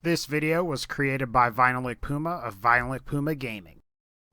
This video was created by VinylicPuma of VinylicPumaGaming.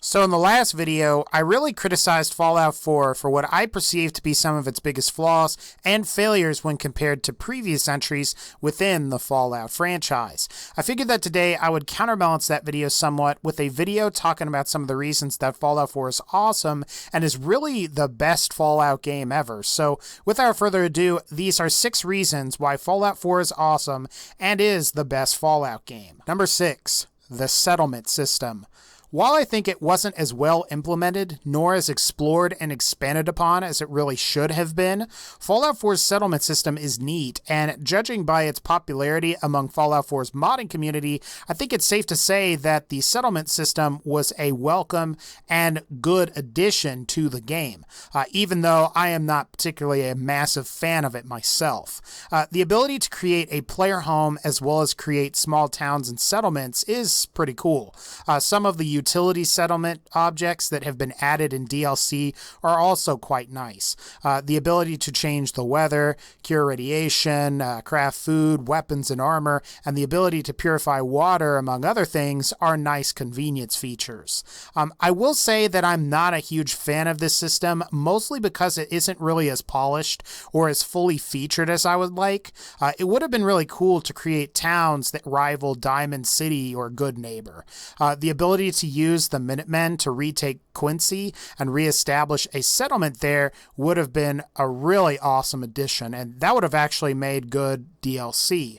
So in the last video, I really criticized Fallout 4 for what I perceive to be some of its biggest flaws and failures when compared to previous entries within the Fallout franchise. I figured that today I would counterbalance that video somewhat with a video talking about some of the reasons that Fallout 4 is awesome and is really the best Fallout game ever. So without further ado, these are 6 reasons why Fallout 4 is awesome and is the best Fallout game. Number 6, the settlement system. While I think it wasn't as well implemented, nor as explored and expanded upon as it really should have been, Fallout 4's settlement system is neat, and judging by its popularity among Fallout 4's modding community, I think it's safe to say that the settlement system was a welcome and good addition to the game, even though I am not particularly a massive fan of it myself. The ability to create a player home as well as create small towns and settlements is pretty cool. Some of the utility settlement objects that have been added in DLC are also quite nice. The ability to change the weather, cure radiation, craft food, weapons, and armor, and the ability to purify water, among other things, are nice convenience features. I will say that I'm not a huge fan of this system, mostly because it isn't really as polished or as fully featured as I would like. It would have been really cool to create towns that rival Diamond City or Good Neighbor. The ability to use the Minutemen to retake Quincy and reestablish a settlement there would have been a really awesome addition, and that would have actually made good DLC.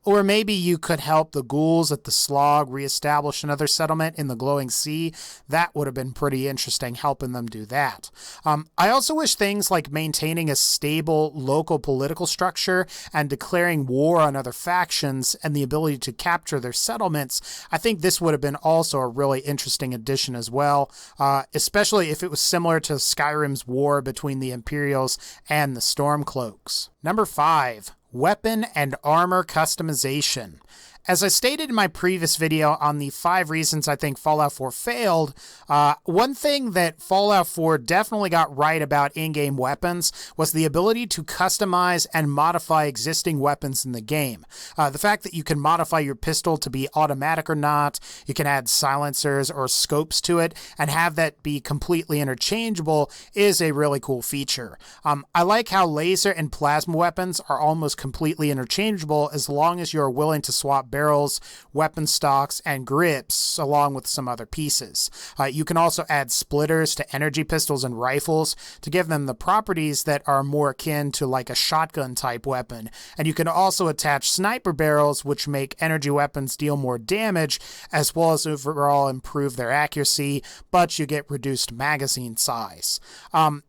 Or maybe you could help the ghouls at the Slog reestablish another settlement in the Glowing Sea. That would have been pretty interesting, helping them do that. I also wish things like maintaining a stable local political structure and declaring war on other factions and the ability to capture their settlements, I think this would have been also a really interesting addition as well, especially if it was similar to Skyrim's war between the Imperials and the Stormcloaks. Number 5, weapon and armor customization. As I stated in my previous video on the 5 reasons I think Fallout 4 failed, one thing that Fallout 4 definitely got right about in-game weapons was the ability to customize and modify existing weapons in the game. The fact that you can modify your pistol to be automatic or not, you can add silencers or scopes to it, and have that be completely interchangeable is a really cool feature. I like how laser and plasma weapons are almost completely interchangeable as long as you're willing to swap barrels, weapon stocks, and grips, along with some other pieces. You can also add splitters to energy pistols and rifles to give them the properties that are more akin to like a shotgun type weapon. And you can also attach sniper barrels, which make energy weapons deal more damage, as well as overall improve their accuracy, but you get reduced magazine size.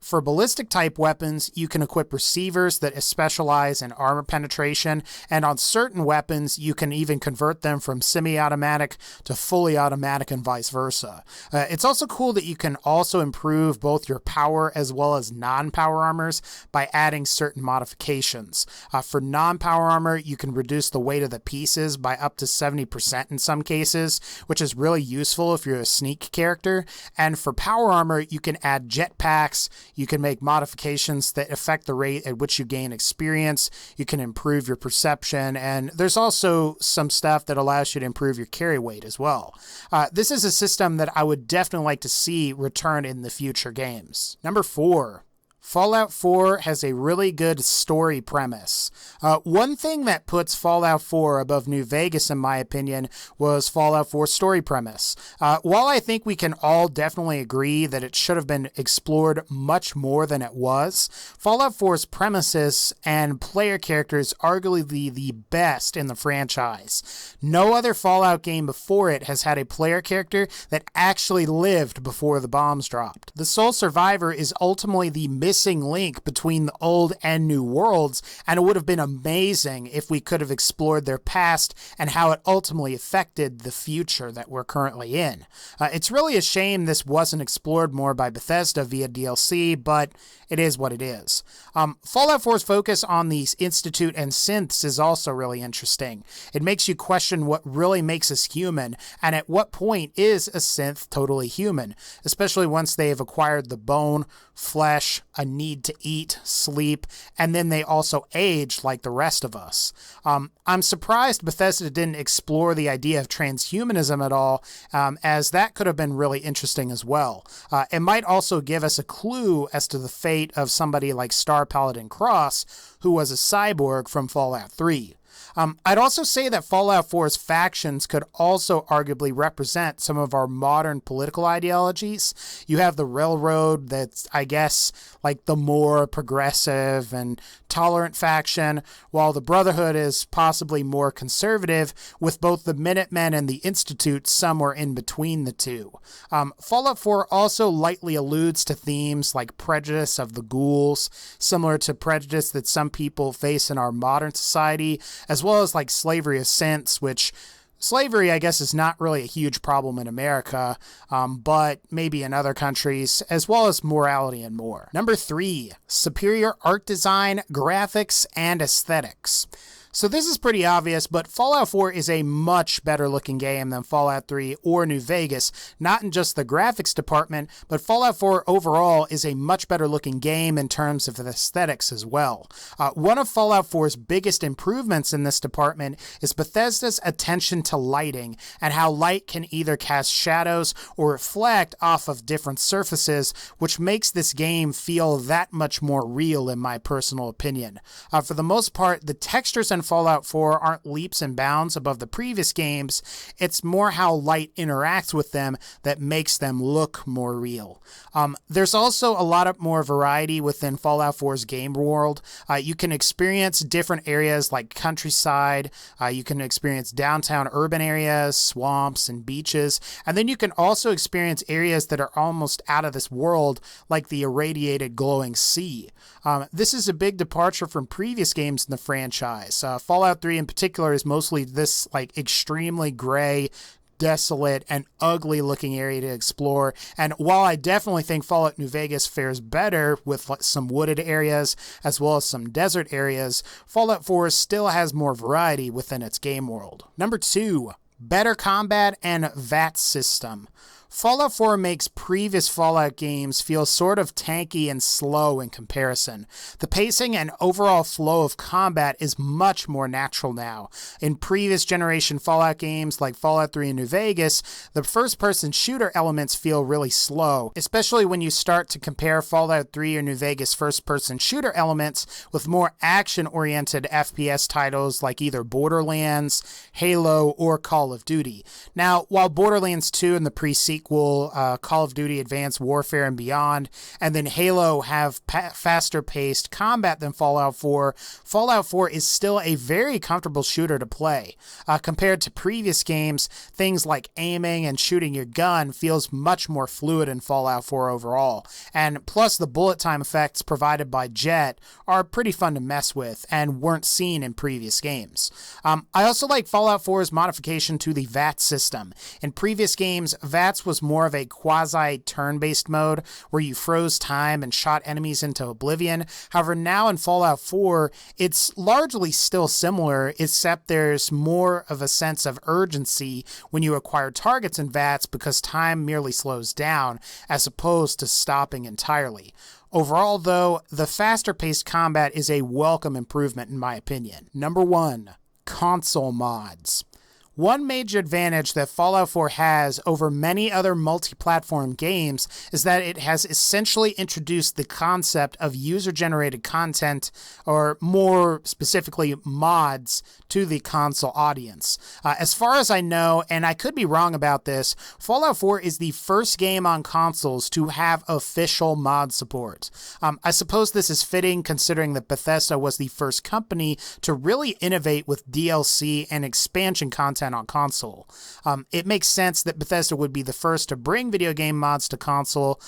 For ballistic type weapons, you can equip receivers that specialize in armor penetration, and on certain weapons, you can even convert them from semi-automatic to fully automatic and vice versa. It's also cool that you can also improve both your power as well as non-power armors by adding certain modifications. For non-power armor, you can reduce the weight of the pieces by up to 70% in some cases, which is really useful if you're a sneak character. And for power armor, you can add jetpacks. You can make modifications that affect the rate at which you gain experience. You can improve your perception, and there's also some stuff that allows you to improve your carry weight as well. This is a system that I would definitely like to see return in the future games. Number 4. Fallout 4 has a really good story premise. One thing that puts Fallout 4 above New Vegas, in my opinion, was Fallout 4's story premise. While I think we can all definitely agree that it should have been explored much more than it was, Fallout 4's premises and player characters are arguably the best in the franchise. No other Fallout game before it has had a player character that actually lived before the bombs dropped. The sole survivor is ultimately the missing link between the old and new worlds, and it would have been amazing if we could have explored their past and how it ultimately affected the future that we're currently in. It's really a shame this wasn't explored more by Bethesda via DLC, but it is what it is. Fallout 4's focus on these Institute and synths is also really interesting. It makes you question what really makes us human, and at what point is a synth totally human, especially once they have acquired the bone, flesh, a need to eat, sleep, and then they also age like the rest of us. I'm surprised Bethesda didn't explore the idea of transhumanism at all, as that could have been really interesting as well. It might also give us a clue as to the fate of somebody like Star Paladin Cross, who was a cyborg from Fallout 3. I'd also say that Fallout 4's factions could also arguably represent some of our modern political ideologies. You have the Railroad, that's, I guess, like the more progressive and tolerant faction, while the Brotherhood is possibly more conservative, with both the Minutemen and the Institute somewhere in between the two. Fallout 4 also lightly alludes to themes like prejudice of the ghouls, similar to prejudice that some people face in our modern society, as well as like slavery of sense, which slavery, I guess, is not really a huge problem in America, but maybe in other countries, as well as morality and more. Number 3, superior art design, graphics, and aesthetics. So this is pretty obvious, but Fallout 4 is a much better looking game than Fallout 3 or New Vegas, not in just the graphics department, but Fallout 4 overall is a much better looking game in terms of the aesthetics as well. One of Fallout 4's biggest improvements in this department is Bethesda's attention to lighting and how light can either cast shadows or reflect off of different surfaces, which makes this game feel that much more real in my personal opinion. For the most part, the textures and Fallout 4 aren't leaps and bounds above the previous games. It's more how light interacts with them that makes them look more real. There's also a lot of more variety within Fallout 4's game world. You can experience different areas like countryside, you can experience downtown urban areas, swamps, and beaches, and then you can also experience areas that are almost out of this world, like the irradiated glowing sea. This is a big departure from previous games in the franchise. Fallout 3 in particular is mostly this like extremely gray, desolate, and ugly looking area to explore. And while I definitely think Fallout New Vegas fares better with some wooded areas as well as some desert areas, Fallout 4 still has more variety within its game world. Number 2, better combat and VATS system. Fallout 4 makes previous Fallout games feel sort of tanky and slow in comparison. The pacing and overall flow of combat is much more natural now. In previous generation Fallout games like Fallout 3 and New Vegas, the first-person shooter elements feel really slow, especially when you start to compare Fallout 3 or New Vegas first-person shooter elements with more action-oriented FPS titles like either Borderlands, Halo, or Call of Duty. Now, while Borderlands 2 and the pre-sequel Call of Duty Advanced Warfare and Beyond, and then Halo have faster paced combat than Fallout 4, Fallout 4 is still a very comfortable shooter to play. Compared to previous games, things like aiming and shooting your gun feels much more fluid in Fallout 4 overall, and plus the bullet time effects provided by Jet are pretty fun to mess with and weren't seen in previous games. I also like Fallout 4's modification to the VATS system. In previous games, VATS was more of a quasi-turn-based mode where you froze time and shot enemies into oblivion. However, now in Fallout 4, it's largely still similar, except there's more of a sense of urgency when you acquire targets in VATS because time merely slows down as opposed to stopping entirely. Overall, though, the faster-paced combat is a welcome improvement in my opinion. Number 1, console mods. One major advantage that Fallout 4 has over many other multi-platform games is that it has essentially introduced the concept of user-generated content, or more specifically mods, to the console audience. As far as I know, and I could be wrong about this, Fallout 4 is the first game on consoles to have official mod support. I suppose this is fitting considering that Bethesda was the first company to really innovate with DLC and expansion content on console. It makes sense that Bethesda would be the first to bring video game mods to console,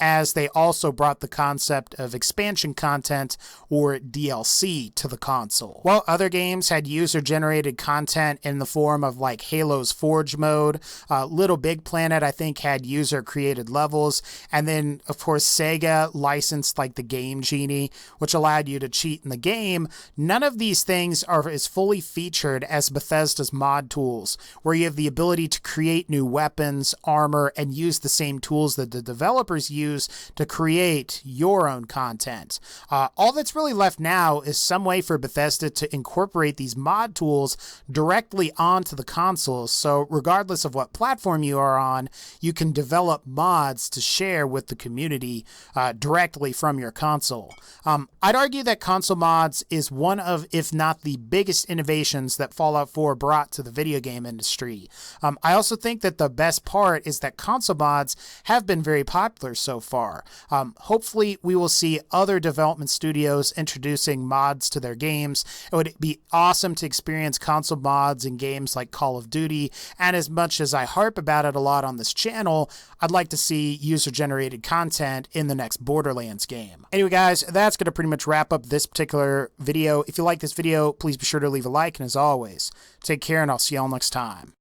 as they also brought the concept of expansion content or DLC to the console. While other games had user-generated content in the form of like Halo's Forge mode, Little Big Planet I think had user-created levels, and then of course Sega licensed like the Game Genie, which allowed you to cheat in the game. None of these things are as fully featured as Bethesda's mod mod tools, where you have the ability to create new weapons, armor, and use the same tools that the developers use to create your own content. All that's really left now is some way for Bethesda to incorporate these mod tools directly onto the consoles, so regardless of what platform you are on, you can develop mods to share with the community directly from your console. I'd argue that console mods is one of, if not the biggest innovations that Fallout 4 brought to the video game industry. I also think that the best part is that console mods have been very popular so far. Hopefully we will see other development studios introducing mods to their games. It would be awesome to experience console mods in games like Call of Duty, and as much as I harp about it a lot on this channel, I'd like to see user-generated content in the next Borderlands game. Anyway guys, that's going to pretty much wrap up this particular video. If you like this video, please be sure to leave a like, and as always, take care and I'll see y'all next time.